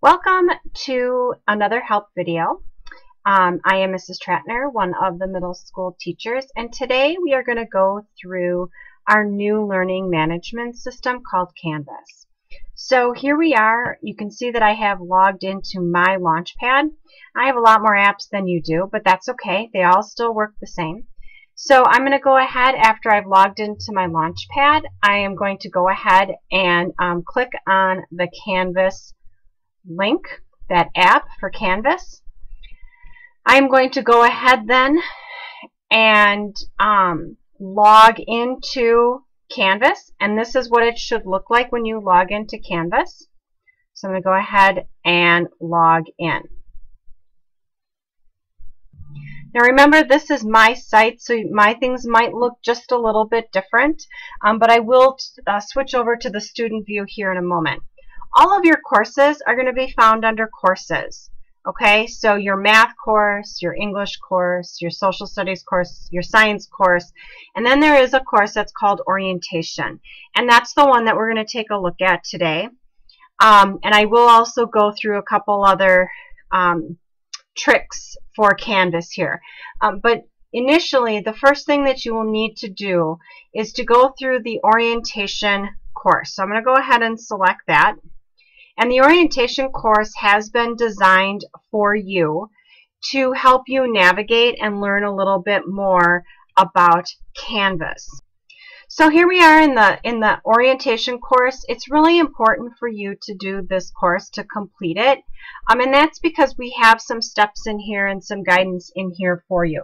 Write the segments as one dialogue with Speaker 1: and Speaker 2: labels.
Speaker 1: Welcome to another help video. I am Mrs. Tratner, one of the middle school teachers, and today we are going to go through our new learning management system called Canvas. So here we are. You can see that I have logged into my Launchpad. I have a lot more apps than you do, but that's okay. They all still work the same. So I'm going to go ahead, after I've logged into my Launchpad, I am going to go ahead and click on the Canvas link, that app for Canvas. I'm going to go ahead then and log into Canvas, and this is what it should look like when you log into Canvas. So I'm going to go ahead and log in. Now remember, this is my site, so my things might look just a little bit different, but I will switch over to the student view here in a moment. All of your courses are going to be found under courses. Okay, so your math course, your English course, your social studies course, your science course, and then there is a course that's called orientation, and that's the one that we're going to take a look at today. And I will also go through a couple other tricks for Canvas here. But initially, the first thing that you will need to do is to go through the orientation course. So I'm going to go ahead and select that. And the orientation course has been designed for you to help you navigate and learn a little bit more about Canvas. So here we are in the orientation course. It's really important for you to do this course, to complete it. And that's because we have some steps in here and some guidance in here for you.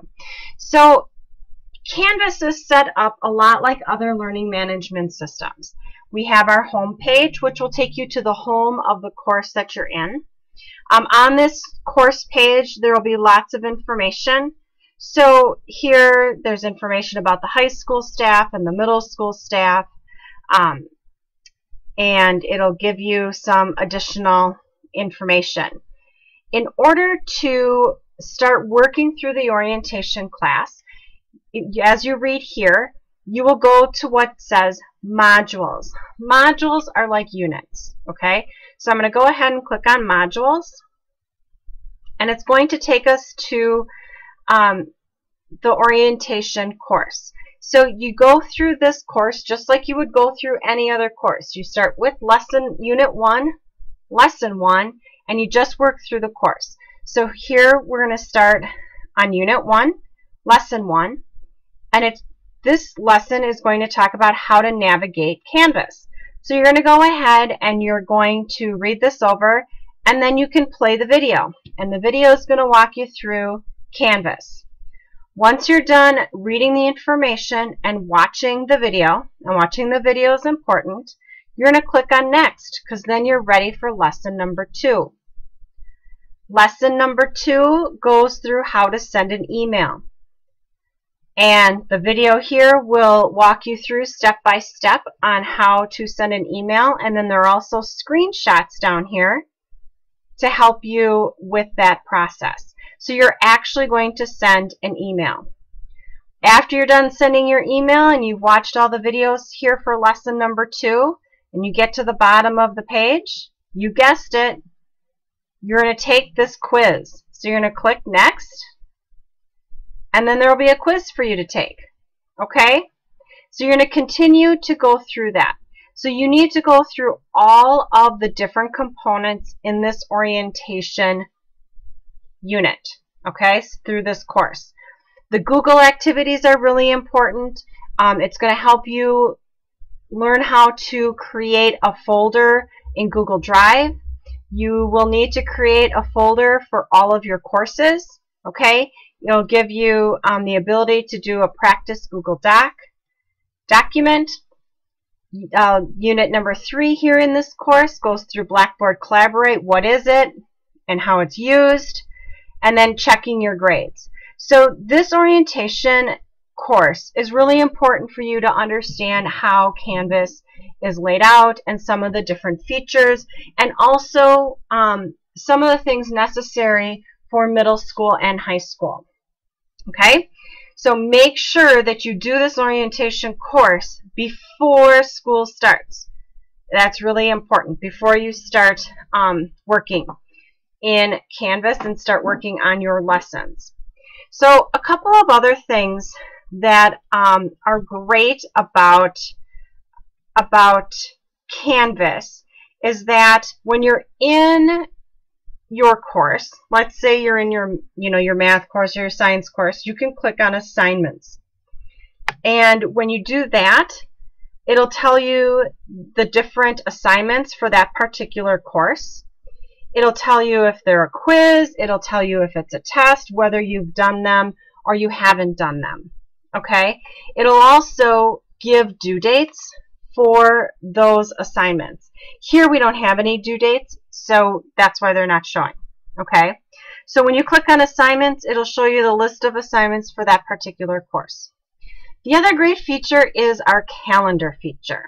Speaker 1: So Canvas is set up a lot like other learning management systems. We have our home page, which will take you to the home of the course that you're in. On this course page, there will be lots of information. So here, there's information about the high school staff and the middle school staff, and it'll give you some additional information. In order to start working through the orientation class, as you read here, you will go to what says modules. Modules are like units, okay? So I'm going to go ahead and click on modules, and it's going to take us to the orientation course. So you go through this course just like you would go through any other course. You start with Unit 1, Lesson 1, and you just work through the course. So here we're going to start on Unit 1, Lesson 1, and this lesson is going to talk about how to navigate Canvas. So you're going to go ahead and you're going to read this over, and then you can play the video. And the video is going to walk you through Canvas. Once you're done reading the information and watching the video, and watching the video is important, you're going to click on Next, because then you're ready for lesson number 2. Lesson number 2 goes through how to send an email. And the video here will walk you through step by step on how to send an email, and then there are also screenshots down here to help you with that process. So you're actually going to send an email. After you're done sending your email and you've watched all the videos here for lesson number 2, and you get to the bottom of the page, you guessed it, you're going to take this quiz. So you're going to click Next, and then there will be a quiz for you to take. Okay? So you're going to continue to go through that. So you need to go through all of the different components in this orientation unit, okay, through this course. The Google activities are really important. It's going to help you learn how to create a folder in Google Drive. You will need to create a folder for all of your courses, okay? It'll give you the ability to do a practice Google document. Unit number 3 here in this course goes through Blackboard Collaborate. What is it and how it's used, and then checking your grades. So this orientation course is really important for you to understand how Canvas is laid out and some of the different features, and also some of the things necessary for middle school and high school. Okay, so make sure that you do this orientation course before school starts. That's really important before you start working in Canvas and start working on your lessons. So a couple of other things that are great about Canvas is that when you're in your course, let's say you're in your math course or your science course, you can click on assignments. And when you do that, it'll tell you the different assignments for that particular course. It'll tell you if they're a quiz, it'll tell you if it's a test, whether you've done them or you haven't done them. Okay? It'll also give due dates for those assignments. Here we don't have any due dates, so that's why they're not showing. Okay? So when you click on assignments, it'll show you the list of assignments for that particular course. The other great feature is our calendar feature.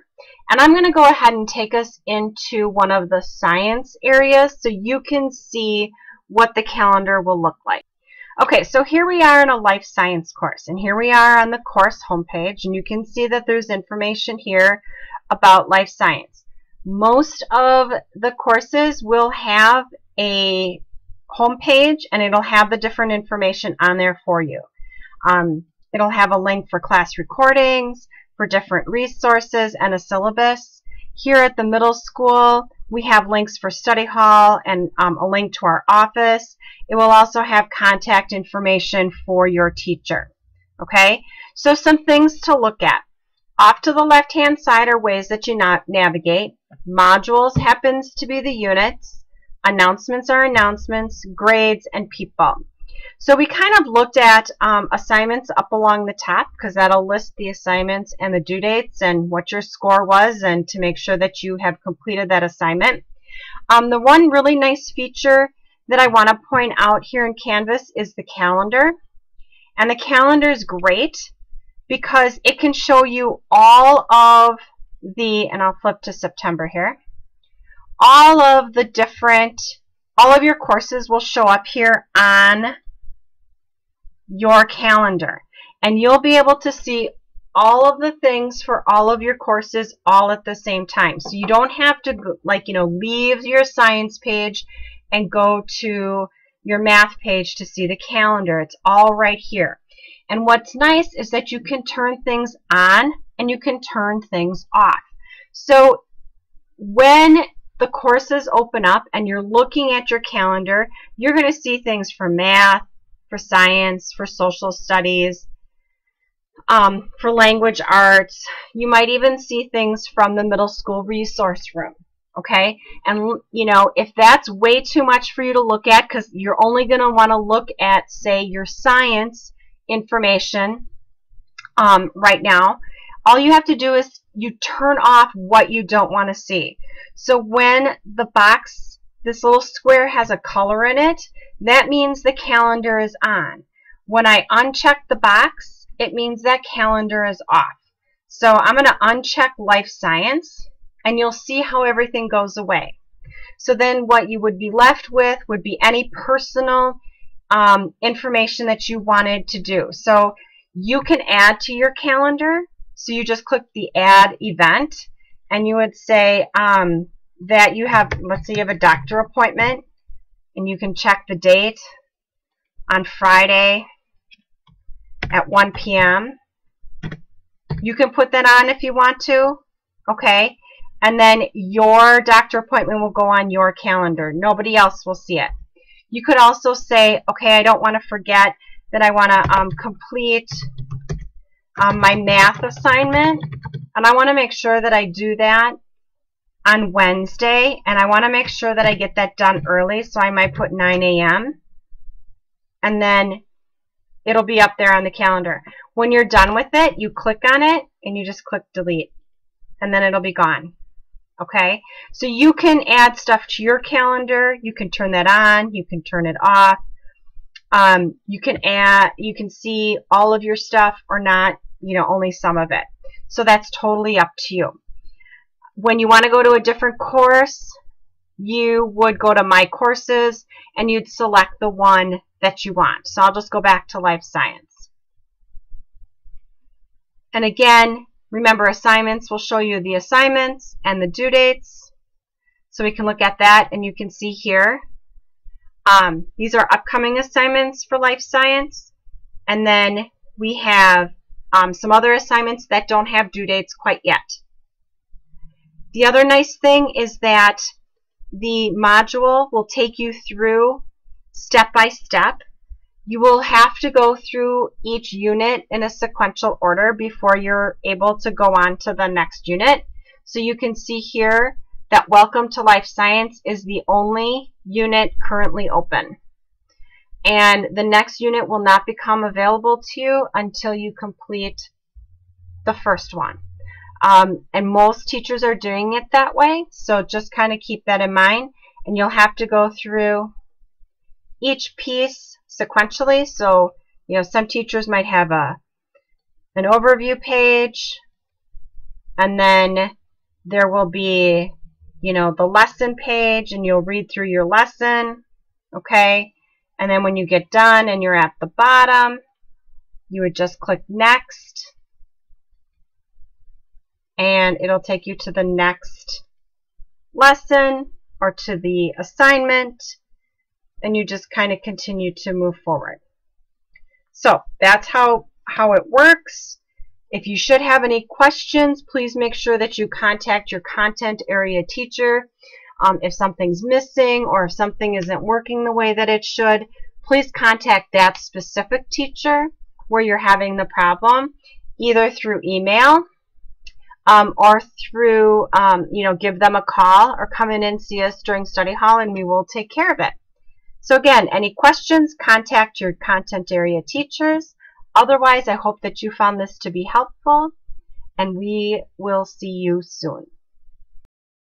Speaker 1: And I'm going to go ahead and take us into one of the science areas so you can see what the calendar will look like. Okay, so here we are in a life science course, and here we are on the course homepage, and you can see that there's information here about life science. Most of the courses will have a homepage, and it'll have the different information on there for you. It'll have a link for class recordings, for different resources, and a syllabus. Here at the middle school, we have links for study hall and a link to our office. It will also have contact information for your teacher. Okay, so some things to look at. Off to the left-hand side are ways that you navigate. Modules happens to be the units. Announcements are announcements, grades, and people. So we kind of looked at assignments up along the top because that'll list the assignments and the due dates and what your score was, and to make sure that you have completed that assignment. The one really nice feature that I want to point out here in Canvas is the calendar. And the calendar is great because it can show you all of the, and I'll flip to September here, all of your courses will show up here on your calendar, and you'll be able to see all of the things for all of your courses all at the same time. So you don't have to leave your science page and go to your math page to see the calendar. It's all right here. And what's nice is that you can turn things on and you can turn things off. So when the courses open up and you're looking at your calendar, you're going to see things for math, for science, for social studies, for language arts. You might even see things from the middle school resource room. Okay, and if that's way too much for you to look at, because you're only going to want to look at, say, your science information right now, all you have to do is you turn off what you don't want to see. So when the box, this little square, has a color in it, that means the calendar is on. When I uncheck the box, it means that calendar is off. So I'm going to uncheck life science, and you'll see how everything goes away. So then what you would be left with would be any personal information that you wanted to do. So you can add to your calendar. So you just click the add event, and you would say that you have, let's say you have a doctor appointment, and you can check the date on Friday at 1 p.m. You can put that on if you want to, okay? And then your doctor appointment will go on your calendar. Nobody else will see it. You could also say, okay, I don't want to forget that I want to complete my math assignment, and I want to make sure that I do that on Wednesday, and I want to make sure that I get that done early, so I might put 9 a.m. and then it'll be up there on the calendar. When you're done with it, you click on it and you just click delete, and then it'll be gone. Okay, so you can add stuff to your calendar. You can turn that on, you can turn it off. You can see all of your stuff or not, only some of it. So that's totally up to you. When you want to go to a different course, you would go to My Courses and you'd select the one that you want. So I'll just go back to Life Science. And again, Remember, assignments will show you the assignments and the due dates. So we can look at that, and you can see here, these are upcoming assignments for life science. And then we have some other assignments that don't have due dates quite yet. The other nice thing is that the module will take you through step by step. You will have to go through each unit in a sequential order before you're able to go on to the next unit. So you can see here that Welcome to Life Science is the only unit currently open. And the next unit will not become available to you until you complete the first one. And most teachers are doing it that way, so just kind of keep that in mind. And you'll have to go through each piece sequentially. So, you know, some teachers might have an overview page, and then there will be, you know, the lesson page, and you'll read through your lesson, okay? And then when you get done and you're at the bottom, you would just click Next, and it'll take you to the next lesson or to the assignment, and you just kind of continue to move forward. So that's how it works. If you should have any questions, please make sure that you contact your content area teacher. If something's missing or if something isn't working the way that it should, please contact that specific teacher where you're having the problem, either through email or through, you know, give them a call or come in and see us during study hall, and we will take care of it. So again, any questions, contact your content area teachers. Otherwise, I hope that you found this to be helpful, and we will see you soon.